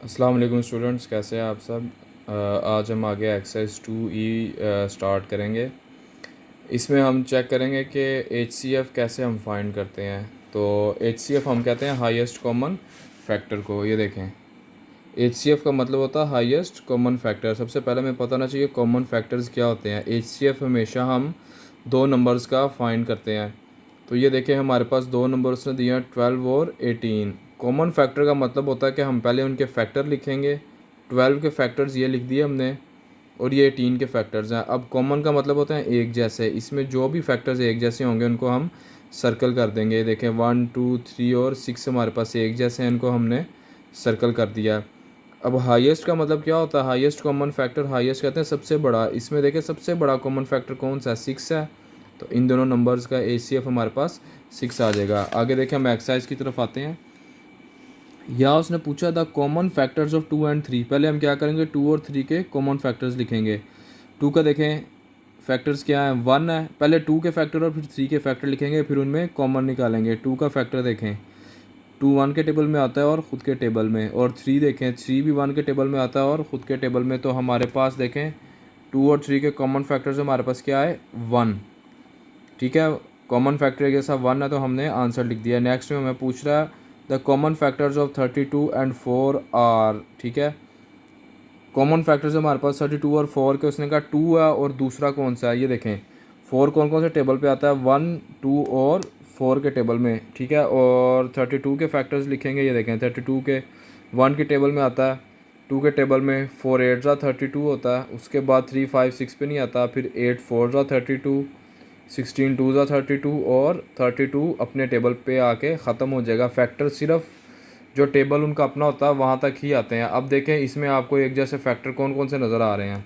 अस्सलाम वालेकुम स्टूडेंट्स, कैसे हैं आप सब। आज हम आगे एक्सरसाइज 2E स्टार्ट करेंगे। इसमें हम चेक करेंगे कि HCF कैसे हम फाइंड करते हैं। तो HCF हम कहते हैं हाईएस्ट कॉमन फैक्टर को। ये देखें, HCF का मतलब होता है हाईएस्ट कॉमन फैक्टर। सबसे पहले हमें पता होना चाहिए कॉमन फैक्टर्स क्या होते हैं। HCF हमेशा हम दो नंबर्स का फाइंड करते हैं। तो ये देखें, हमारे पास दो नंबर्स ने दिए हैं 12 और 18। कॉमन फैक्टर का मतलब होता है कि हम पहले उनके फैक्टर लिखेंगे। 12 के फैक्टर्स ये लिख दिए हमने और ये 18 के फैक्टर्स हैं। अब कॉमन का मतलब होता है एक जैसे। इसमें जो भी फैक्टर्स एक जैसे होंगे उनको हम सर्कल कर देंगे। देखें 1 2 3 और 6 हमारे पास एक जैसे हैं, इनको हमने सर्कल कर दिया। अब हाईएस्ट का मतलब क्या होता है। हाईएस्ट कॉमन फैक्टर, हाईएस्ट कहते हैं सबसे बड़ा। इसमें देखें सबसे बड़ा कॉमन फैक्टर कौन सा है, 6 है। तो इन दोनों नंबर्स का HCF हमारे पास 6 आ जाएगा। आगे देखें, हम एक्सरसाइज की तरफ आते हैं। या उसने पूछा the common factors of 2 and 3। पहले हम क्या करेंगे, 2 और 3 के कॉमन फैक्टर्स लिखेंगे। 2 का देखें फैक्टर्स क्या है, 1 है। पहले 2 के फैक्टर और फिर 3 के फैक्टर लिखेंगे, फिर उनमें कॉमन निकालेंगे। 2 का फैक्टर देखें, 2 1 के टेबल में आता है और ख़ुद के टेबल में। और 3 देखें, 3 भी 1 के टेबल में आता है और ख़ुद के टेबल में। तो हमारे पास देखें 2 और 3 के कॉमन फैक्टर्स हमारे पास क्या है, 1। ठीक है, कॉमन फैक्टर एक जैसा 1 है तो हमने आंसर लिख दिया। नेक्स्ट में हमें पूछ रहा है the common factors of 32 and 4 are. ठीक है, कॉमन फैक्टर्स हमारे पास 32 और 4 के। उसने कहा 2 है और दूसरा कौन सा है, ये देखें 4 कौन कौन से टेबल पे आता है, 1 2 और 4 के टेबल में। ठीक है, और 32 के फैक्टर्स लिखेंगे। ये देखें 32 के 1 के टेबल में आता है, 2 के टेबल में 4 8 ज़ा 32 होता है। उसके बाद 3 5 6 पे नहीं आता, फिर 8 4 ज़ा 32, 16 2 ज़ा 32 और 32 अपने टेबल पे आके ख़त्म हो जाएगा। फैक्टर सिर्फ जो टेबल उनका अपना होता है वहाँ तक ही आते हैं। अब देखें इसमें आपको एक जैसे फैक्टर कौन कौन से नज़र आ रहे हैं।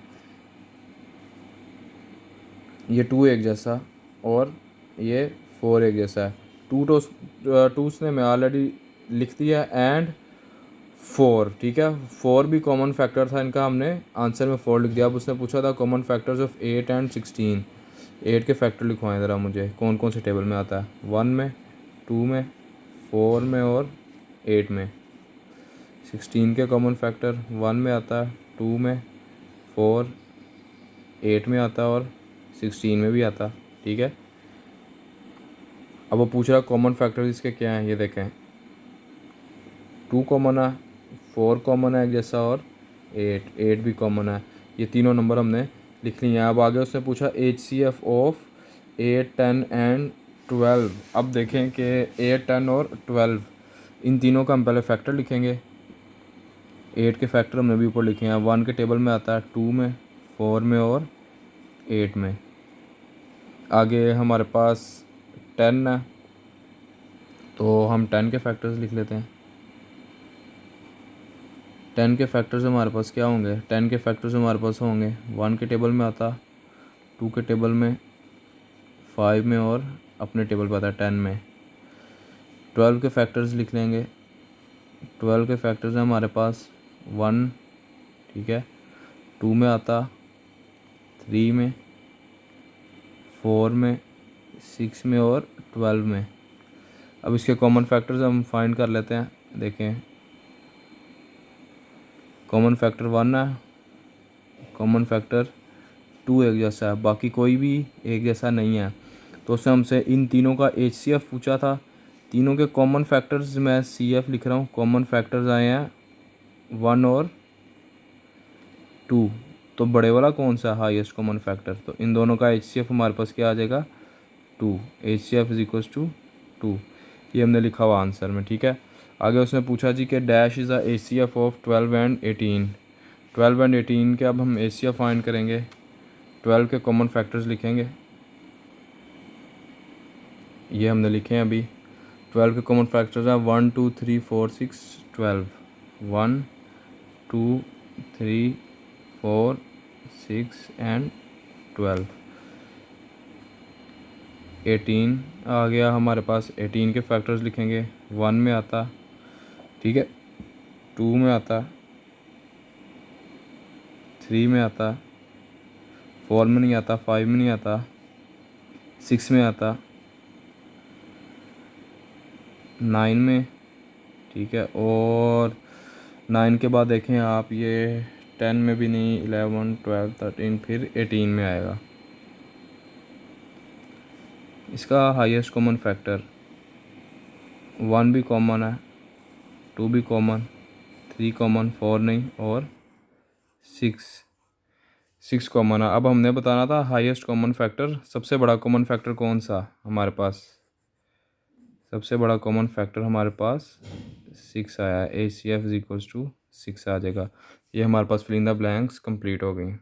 ये 2 एक जैसा और ये 4 एक जैसा है। 2 उसने मैं ऑलरेडी लिख दिया एंड 4। ठीक है, 4 भी कॉमन फैक्टर था इनका, हमने आंसर में 4 लिख दिया। अब उसने पूछा था कॉमन फैक्टर्स ऑफ 8 एंड 16। 8 के फैक्टर लिखवाएं ज़रा मुझे, कौन कौन से टेबल में आता है, 1 में, 2 में, 4 में और 8 में। 16 के कॉमन फैक्टर 1 में आता है, 2 में, 4, 8 में आता है और 16 में भी आता है। ठीक है, अब वो पूछ रहा कॉमन फैक्टर इसके क्या हैं। ये देखें 2 कॉमन है, 4 कॉमन है एक जैसा और 8 भी कॉमन है। ये तीनों नंबर हमने लिख लिए हैं। अब आगे उसने पूछा HCF ऑफ 8 10 एंड 12। अब देखें कि 8 10 और 12 इन तीनों का हम पहले फैक्टर लिखेंगे। 8 के फैक्टर हमने भी ऊपर लिखे हैं। 1 के टेबल में आता है, 2 में, 4 में और 8 में। आगे हमारे पास 10 है तो हम 10 के फैक्टर्स लिख लेते हैं। 10 के फैक्टर्स हमारे पास क्या होंगे, 10 के फैक्टर्स हमारे पास होंगे 1 के टेबल में आता, 2 के टेबल में, 5 में और अपने टेबल पर आता है 10 में। 12 के फैक्टर्स लिख लेंगे। 12 के फैक्टर्स हैं हमारे पास 1, ठीक है, 2 में आता, 3 में, 4 में, 6 में और 12 में। अब इसके कॉमन फैक्टर्स हम फाइंड कर लेते हैं। देखें कॉमन फैक्टर 1 है, कॉमन फैक्टर 2 एक जैसा है, बाकी कोई भी एक जैसा नहीं है। तो उसने हमसे इन तीनों का HCF पूछा था। तीनों के कॉमन फैक्टर्स मैं CF लिख रहा हूँ। कॉमन फैक्टर्स आए हैं 1 और 2। तो बड़े वाला कौन सा हाईएस्ट कॉमन फैक्टर, तो इन दोनों का HCF हमारे पास क्या आ जाएगा, 2। HCF is equals to 2। ये हमने लिखा हुआ आंसर में। ठीक है, आगे उसने पूछा जी कि dash is a HCF of 12 and 18। 12 and 18 के अब हम HCF फाइंड करेंगे। 12 के कॉमन फैक्टर्स लिखेंगे, ये हमने लिखे हैं अभी। 12 के कॉमन फैक्टर्स हैं 1 2 3 4 6 12। 1 2 3 4 6 एंड 12। 18 आ गया हमारे पास। 18 के फैक्टर्स लिखेंगे। 1 में आता, ठीक है, 2 में आता, 3 में आता, 4 में नहीं आता, 5 में नहीं आता, 6 में आता, 9 में, ठीक है, और 9 के बाद देखें आप, ये 10 में भी नहीं, 11, 12, 13, फिर 18 में आएगा। इसका हाईएस्ट कॉमन फैक्टर 1 भी कॉमन है, 2 भी कॉमन, 3 कॉमन, 4 नहीं, और 6 कॉमन है। अब हमने बताना था हाईएस्ट कॉमन फैक्टर, सबसे बड़ा कॉमन फैक्टर कौन सा हमारे पास, सबसे बड़ा कॉमन फैक्टर हमारे पास 6 आया है। HCF इज इक्वल्स टू 6 आ जाएगा। ये हमारे पास fill in the blanks complete हो गई।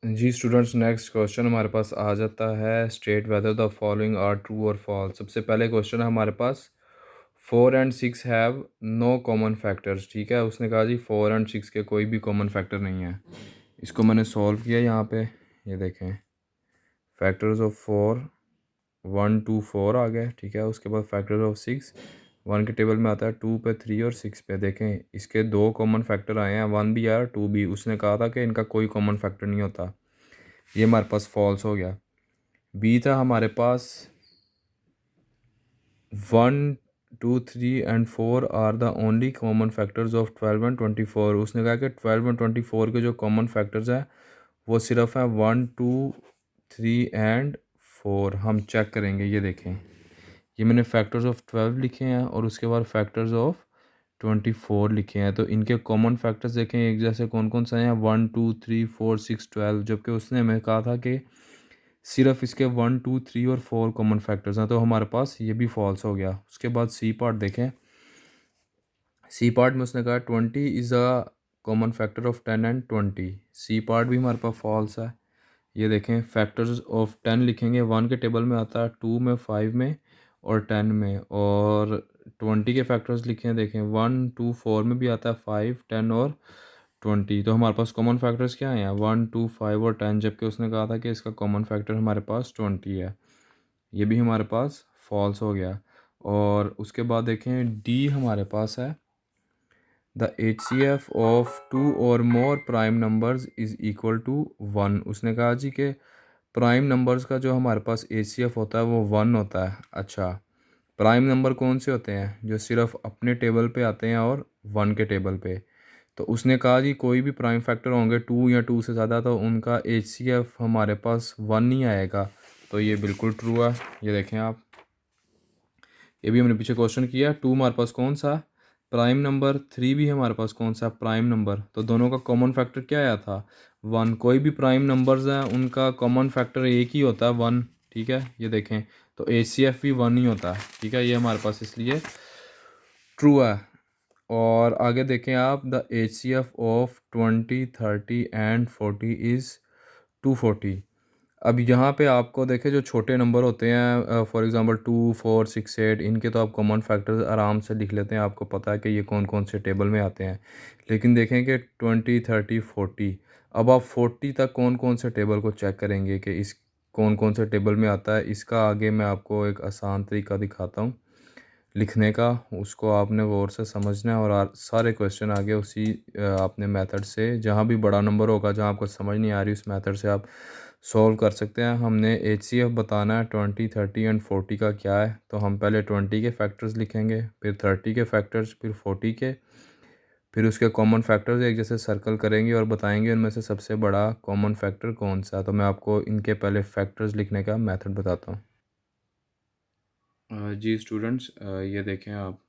जी स्टूडेंट्स, नेक्स्ट क्वेश्चन हमारे पास आ जाता है, state whether the following are true और फॉल्स। सबसे पहले क्वेश्चन है हमारे पास, 4 and 6 have no common factors. ठीक है, उसने कहा जी 4 एंड 6 के कोई भी कॉमन फैक्टर नहीं है। इसको मैंने सॉल्व किया यहाँ पे, ये देखें, फैक्टर्स ऑफ 4, 1, 2, 4 आ गए। ठीक है, उसके बाद फैक्टर्स ऑफ 6, 1 के टेबल में आता है 2 पे, 3 और 6 पे। देखें इसके 2 कॉमन फैक्टर आए हैं, 1 भी आया 2 भी। उसने कहा था कि इनका कोई कॉमन फैक्टर नहीं होता, ये हमारे पास फॉल्स हो गया। बी था हमारे पास, 1, 2, 3 and 4 are the only common factors of 12 and 24। उसने कहा कि 12 एंड 24 के जो कॉमन फैक्टर्स हैं वो सिर्फ है 1, 2, 3 एंड 4। हम चेक करेंगे, ये देखें, ये मैंने फैक्टर्स ऑफ 12 लिखे हैं और उसके बाद फैक्टर्स ऑफ 24 लिखे हैं। तो इनके कॉमन फैक्टर्स देखें एक जैसे कौन कौन से हैं, 1, 2, 3, 4, 6, 12। जबकि उसने हमें कहा था कि सिर्फ इसके 1, 2, 3 और 4 कॉमन फैक्टर्स हैं, तो हमारे पास ये भी फॉल्स हो गया। उसके बाद सी पार्ट देखें, सी पार्ट में उसने कहा 20 is a common factor of 10 and 20। C part भी हमारे पास फॉल्स है। ये देखें, फैक्टर्स ऑफ 10 लिखेंगे, 1 के टेबल में आता है, 2 में, 5 में और 10 में। और 20 के फैक्टर्स लिखे हैं, देखें 1, 2, 4 में भी आता है, 5, 10 और 20। तो हमारे पास कॉमन फैक्टर्स क्या हैं, 1, 2, 5 और 10। जबकि उसने कहा था कि इसका कॉमन फैक्टर हमारे पास 20 है, ये भी हमारे पास फॉल्स हो गया। और उसके बाद देखें डी हमारे पास है, द HCF ऑफ 2 और more prime numbers is equal to 1। उसने कहा जी कि प्राइम नंबर्स का जो हमारे पास HCF होता है वो 1 होता है। अच्छा, प्राइम नंबर कौन से होते हैं, जो सिर्फ अपने टेबल पे आते हैं और 1 के टेबल पे। तो उसने कहा जी कोई भी प्राइम फैक्टर होंगे 2 या 2 से ज़्यादा, तो उनका HCF हमारे पास 1 ही आएगा। तो ये बिल्कुल ट्रू है। ये देखें आप, ये भी हमने पीछे क्वेश्चन किया, 2 हमारे पास कौन सा प्राइम नंबर, 3 भी हमारे पास कौन सा प्राइम नंबर। तो दोनों का कॉमन फैक्टर क्या आया था, 1। कोई भी प्राइम नंबर्स हैं उनका कॉमन फैक्टर एक ही होता है, 1। ठीक है, ये देखें, तो HCF भी 1 ही होता है। ठीक है, ये हमारे पास इसलिए ट्रू है। और आगे देखें आप, the HCF of 20, 30 and 40 is 240। अब यहाँ पे आपको देखें जो छोटे नंबर होते हैं, फॉर एग्जांपल 2, 4, 6, 8, इनके तो आप कॉमन फैक्टर्स आराम से लिख लेते हैं, आपको पता है कि ये कौन कौन से टेबल में आते हैं। लेकिन देखें कि 20, 30, 40, अब आप 40 तक कौन कौन से टेबल को चेक करेंगे कि इस कौन कौन से टेबल में आता है। इसका आगे मैं आपको एक आसान तरीका दिखाता हूँ लिखने का, उसको आपने गौर से समझना है। और सारे क्वेश्चन आगे उसी आपने मेथड से, जहाँ भी बड़ा नंबर होगा, जहाँ आपको समझ नहीं आ रही, उस मेथड से आप सॉल्व कर सकते हैं। हमने HCF बताना है 20, 30 एंड 40 का क्या है। तो हम पहले 20 के फैक्टर्स लिखेंगे, फिर 30 के फैक्टर्स, फिर 40 के, फिर उसके कॉमन फैक्टर्स एक जैसे सर्कल करेंगे और बताएंगे उनमें से सबसे बड़ा कॉमन फैक्टर कौन सा। तो मैं आपको इनके पहले फैक्टर्स लिखने का मेथड बताता हूँ। जी स्टूडेंट्स, ये देखें आप,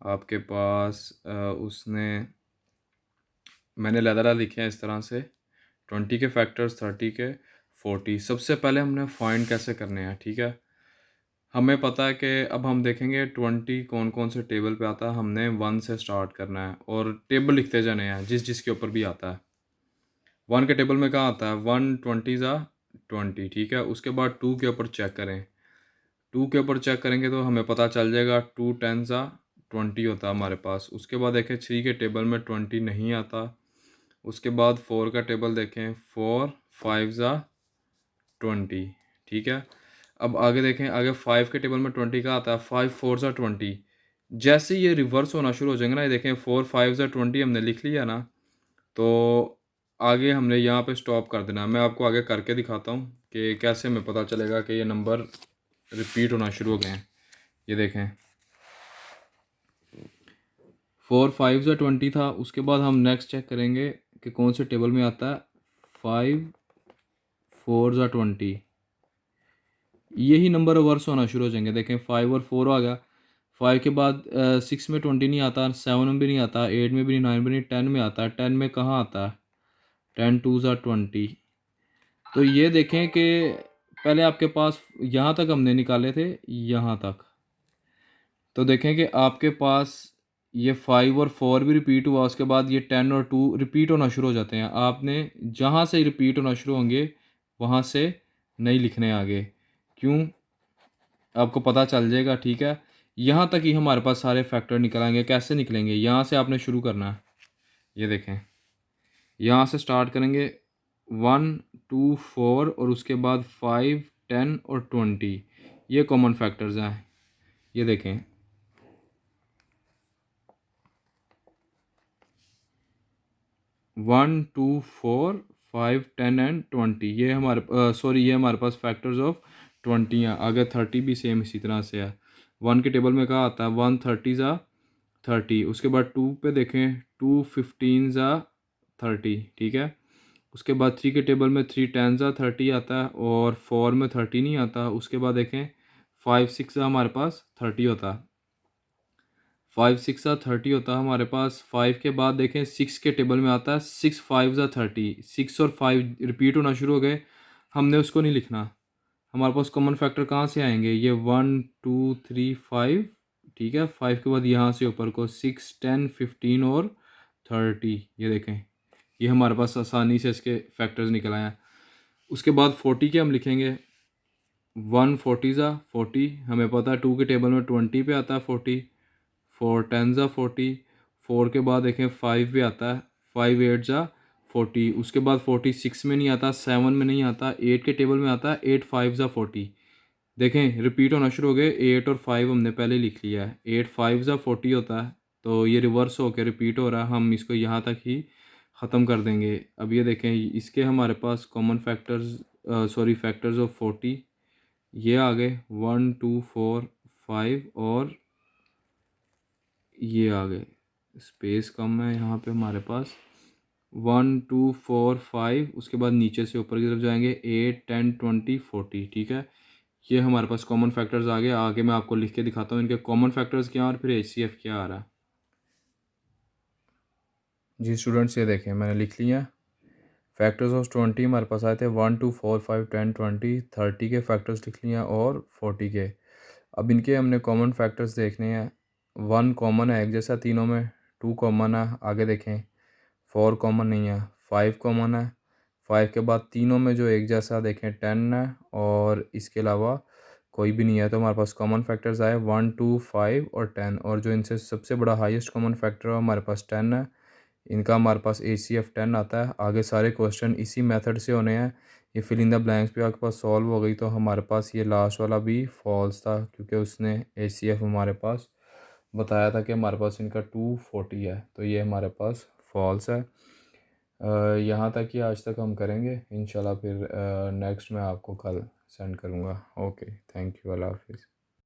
आपके पास उसने, मैंने लहरा लिखे हैं इस तरह से, 20 के फैक्टर्स, 30 के, 40। सबसे पहले हमने फाइंड कैसे करने हैं। ठीक है, हमें पता है कि अब हम देखेंगे 20 कौन कौन से टेबल पे आता है। हमने 1 से स्टार्ट करना है और टेबल लिखते जाने हैं जिस जिसके ऊपर भी आता है। 1 के टेबल में कहाँ आता है, 1, 20 ज़ा 20। ठीक है, उसके बाद 2 के ऊपर चेक करें, 2 के ऊपर चेक करेंगे तो हमें पता चल जाएगा 2 10 ज़ा 20 होता है हमारे पास। उसके बाद देखें 3 के टेबल में 20 नहीं आता। उसके बाद 4 का टेबल देखें, 4, 5 ज़ा 20। ठीक है, अब आगे देखें, आगे 5 के टेबल में 20 का आता है, 5, 4 ज़ा 20। जैसे ये रिवर्स होना शुरू हो जाएंगे ना, ये देखें 4, 5 ज़ा 20 हमने लिख लिया ना, तो आगे हमने यहाँ पे स्टॉप कर देना। मैं आपको आगे करके दिखाता हूँ कि कैसे हमें पता चलेगा कि ये नंबर रिपीट होना शुरू हो गए हैं। ये देखें, 4 5 ज़ा 20 था। उसके बाद हम नेक्स्ट चेक करेंगे कि कौन से टेबल में आता है। 5 4 ज़ा 20, यही नंबर रिवर्स होना शुरू हो जाएंगे। देखें 5 और 4 आ गया। 5 के बाद 6 में 20 नहीं आता, 7 में भी नहीं आता, 8 में भी नहीं, 9 में नहीं, 10 में आता है। 10 में कहाँ आता है? 10 2 ज़ा 20। तो ये देखें कि पहले आपके पास यहाँ तक हमने निकाले थे, यहाँ तक। तो देखें कि आपके पास ये 5 और 4 भी रिपीट हुआ, उसके बाद ये 10 और 2 रिपीट होना शुरू हो जाते हैं। आपने जहाँ से रिपीट होना शुरू होंगे वहाँ से नहीं लिखने आगे, क्यों? आपको पता चल जाएगा, ठीक है। यहाँ तक ही हमारे पास सारे फैक्टर निकल आएंगे। कैसे निकलेंगे? यहाँ से आपने शुरू करना है। ये देखें, यहाँ से स्टार्ट करेंगे 1 2 4 और उसके बाद 5 10 और 20। ये कॉमन फैक्टर्स हैं। ये देखें 1 2 4 5 10 एंड 20, ये हमारे सॉरी ये हमारे पास फैक्टर्स ऑफ 20 हैं। आगे 30 भी सेम इसी तरह से है। 1 के टेबल में क्या आता है? 1 30 ज़ा 30। उसके बाद 2 पे देखें 2 15 ज़ा 30, ठीक है। उसके बाद 3 के टेबल में 3 10 ज़ा 30 आता है और 4 में 30 नहीं आता। उसके बाद देखें 5 6 ज़ा हमारे पास 30 होता है। 5 6 ज़ा 30 होता है हमारे पास। 5 के बाद देखें 6 के टेबल में आता है 6 5 ज़ा 30। 6 और 5 रिपीट होना शुरू हो गए, हमने उसको नहीं लिखना। हमारे पास कॉमन फैक्टर कहाँ से आएंगे? ये 1 2 3 5, ठीक है। 5 के बाद यहाँ से ऊपर को 6 10 15 और 30। ये देखें, ये हमारे पास आसानी से इसके फैक्टर्स निकल आए हैं। उसके बाद 40 के हम लिखेंगे 1 40 ज़ा 40। हमें पता है 2 के टेबल में 20 पे आता है 40। 4 10 ज़ा 40। 4 के बाद देखें 5 पे आता है 5 8 ज़ा 40। उसके बाद 46 में नहीं आता, 7 में नहीं आता, 8 के टेबल में आता है 8 5 ज़ा 40। देखें रिपीट होना शुरू हो गए। 8 और 5 हमने पहले लिख लिया है। 8 5 ज़ा 40 होता है, तो ये रिवर्स होकर रिपीट हो रहा है। हम इसको यहाँ तक ही ख़त्म कर देंगे। अब ये देखें, इसके हमारे पास common factors sorry factors of 40 ये आ गए 1 2 4 5 और ये आ गए। स्पेस कम है यहाँ पे हमारे पास। 1 2 4 5, उसके बाद नीचे से ऊपर की तरफ जाएंगे 8 10 20 40, ठीक है। ये हमारे पास कॉमन फैक्टर्स आ गए। आगे मैं आपको लिख के दिखाता हूँ इनके कॉमन फैक्टर्स क्या और फिर HCF क्या आ रहा है। जी स्टूडेंट्स, ये देखें मैंने लिख लिया। फैक्टर्स ऑफ 20 हमारे पास आए थे 1 2 4 5 10 20। 30 के फैक्टर्स लिख लिए और 40 के। अब इनके हमने कॉमन फैक्टर्स देखने हैं। 1 कॉमन है एक जैसा तीनों में, 2 कॉमन है, आगे देखें 4 कॉमन नहीं है, 5 कॉमन है। 5 के बाद तीनों में जो एक जैसा देखें 10 है और इसके अलावा कोई भी नहीं है। तो हमारे पास कॉमन फैक्टर्स आए 1 2 5 और 10, और जो इनसे सबसे बड़ा हाईएस्ट कॉमन फैक्टर है हमारे पास 10 है। इनका हमारे पास HCF 10 आता है। आगे सारे क्वेश्चन इसी मेथड से होने हैं। ये फिल इन द ब्लैंक्स भी आपके पास सॉल्व हो गई। तो हमारे पास ये लास्ट वाला भी फॉल्स था, क्योंकि उसने HCF हमारे पास बताया था कि हमारे पास इनका 240 है, तो ये हमारे पास फॉल्स है। यहाँ तक ही आज तक हम करेंगे इंशाल्लाह। फिर नेक्स्ट मैं आपको कल सेंड करूँगा। ओके, थैंक यू, अल्लाह हाफिज़।